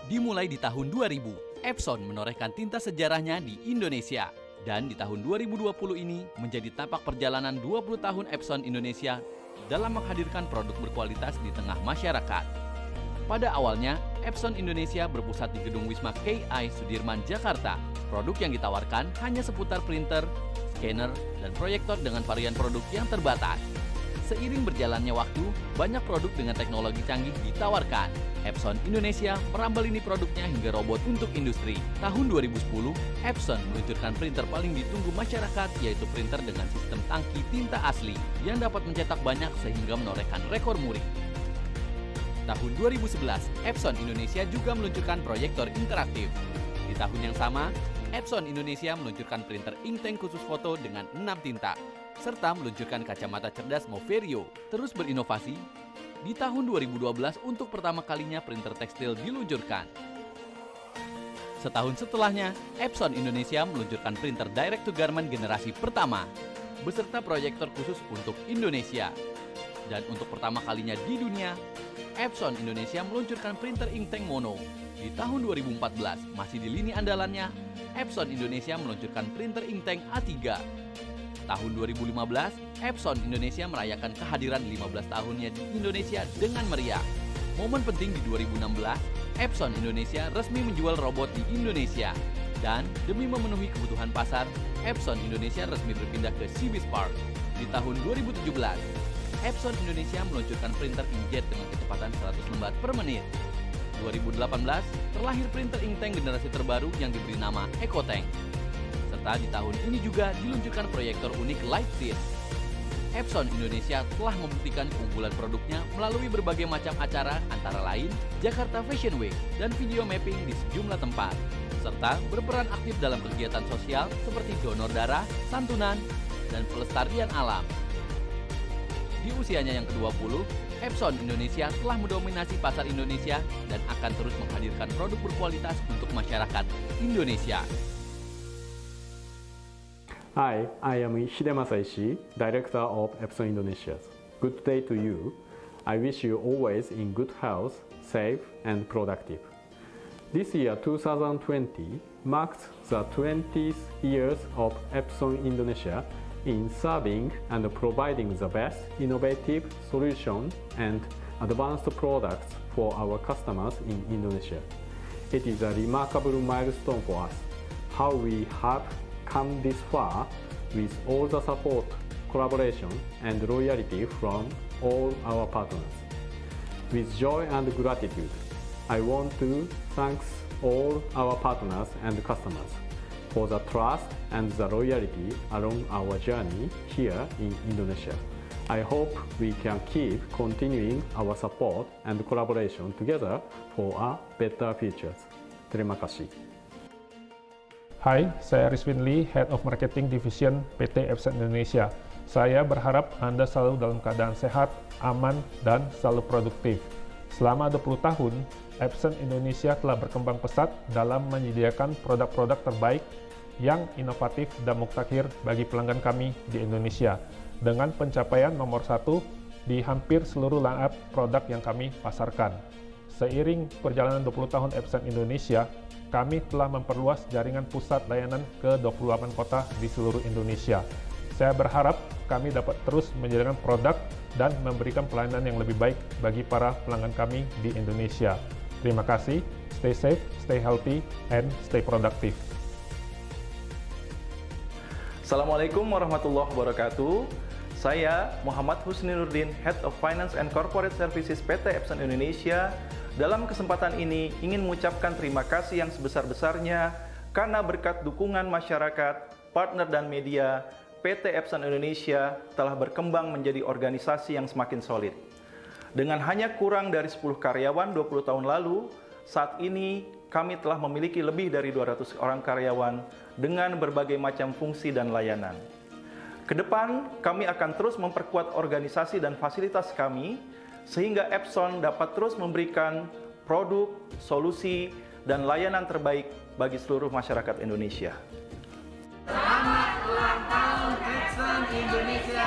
Dimulai di tahun 2000, Epson menorehkan tinta sejarahnya di Indonesia. Dan di tahun 2020 ini menjadi tapak perjalanan 20 tahun Epson Indonesia dalam menghadirkan produk berkualitas di tengah masyarakat. Pada awalnya, Epson Indonesia berpusat di Gedung Wisma KI Sudirman, Jakarta. Produk yang ditawarkan hanya seputar printer, scanner, dan proyektor dengan varian produk yang terbatas. Seiring berjalannya waktu, banyak produk dengan teknologi canggih ditawarkan. Epson Indonesia merambah lini produknya hingga robot untuk industri. Tahun 2010, Epson meluncurkan printer paling ditunggu masyarakat, yaitu printer dengan sistem tangki tinta asli yang dapat mencetak banyak sehingga menorehkan rekor muri. Tahun 2011, Epson Indonesia juga meluncurkan proyektor interaktif. Di tahun yang sama, Epson Indonesia meluncurkan printer inktank khusus foto dengan 6 tinta, serta meluncurkan kacamata cerdas Moverio. Terus berinovasi, di tahun 2012 untuk pertama kalinya printer tekstil diluncurkan. Setahun setelahnya, Epson Indonesia meluncurkan printer direct to garment generasi pertama, beserta proyektor khusus untuk Indonesia. Dan untuk pertama kalinya di dunia, Epson Indonesia meluncurkan printer inktank mono. Di tahun 2014, masih di lini andalannya, Epson Indonesia meluncurkan printer inktank A3. Tahun 2015, Epson Indonesia merayakan kehadiran 15 tahunnya di Indonesia dengan meriah. Momen penting di 2016, Epson Indonesia resmi menjual robot di Indonesia. Dan demi memenuhi kebutuhan pasar, Epson Indonesia resmi berpindah ke Cibis Park. Di tahun 2017, Epson Indonesia meluncurkan printer inkjet dengan kecepatan 100 lembar per menit. 2018, terlahir printer inktank generasi terbaru yang diberi nama EcoTank. Serta di tahun ini juga diluncurkan proyektor unik Lightseed. Epson Indonesia telah membuktikan keunggulan produknya melalui berbagai macam acara, antara lain Jakarta Fashion Week dan video mapping di sejumlah tempat, serta berperan aktif dalam kegiatan sosial seperti donor darah, santunan, dan pelestarian alam. Di usianya yang ke-20, Epson Indonesia telah mendominasi pasar Indonesia dan akan terus menghadirkan produk berkualitas untuk masyarakat Indonesia. Hi, I am Hidemasa Ishii, Director of Epson Indonesia. Good day to you. I wish you always in good health, safe, and productive. This year, 2020, marks the 20th years of Epson Indonesia in serving and providing the best innovative solutions and advanced products for our customers in Indonesia. It is a remarkable milestone for us, how we have come this far with all the support, collaboration, and loyalty from all our partners. With joy and gratitude, I want to thank all our partners and customers for the trust and the loyalty along our journey here in Indonesia. I hope we can keep continuing our support and collaboration together for a better future. Terima kasih. Hai, saya Rizwin Lee, Head of Marketing Division PT Epson Indonesia. Saya berharap Anda selalu dalam keadaan sehat, aman, dan selalu produktif. Selama 20 tahun, Epson Indonesia telah berkembang pesat dalam menyediakan produk-produk terbaik yang inovatif dan mutakhir bagi pelanggan kami di Indonesia, dengan pencapaian nomor 1 di hampir seluruh line-up produk yang kami pasarkan. Seiring perjalanan 20 tahun Epson Indonesia, kami telah memperluas jaringan pusat layanan ke 28 kota di seluruh Indonesia. Saya berharap kami dapat terus menjalankan produk dan memberikan pelayanan yang lebih baik bagi para pelanggan kami di Indonesia. Terima kasih, stay safe, stay healthy, and stay productive. Assalamualaikum warahmatullahi wabarakatuh. Saya Muhammad Husni Nurdin, Head of Finance and Corporate Services PT Epson Indonesia. Dalam kesempatan ini ingin mengucapkan terima kasih yang sebesar-besarnya karena berkat dukungan masyarakat, partner dan media, PT Epson Indonesia telah berkembang menjadi organisasi yang semakin solid. Dengan hanya kurang dari 10 karyawan 20 tahun lalu, saat ini kami telah memiliki lebih dari 200 orang karyawan dengan berbagai macam fungsi dan layanan. Kedepan, kami akan terus memperkuat organisasi dan fasilitas kami, sehingga Epson dapat terus memberikan produk, solusi, dan layanan terbaik bagi seluruh masyarakat Indonesia. Selamat ulang tahun Epson Indonesia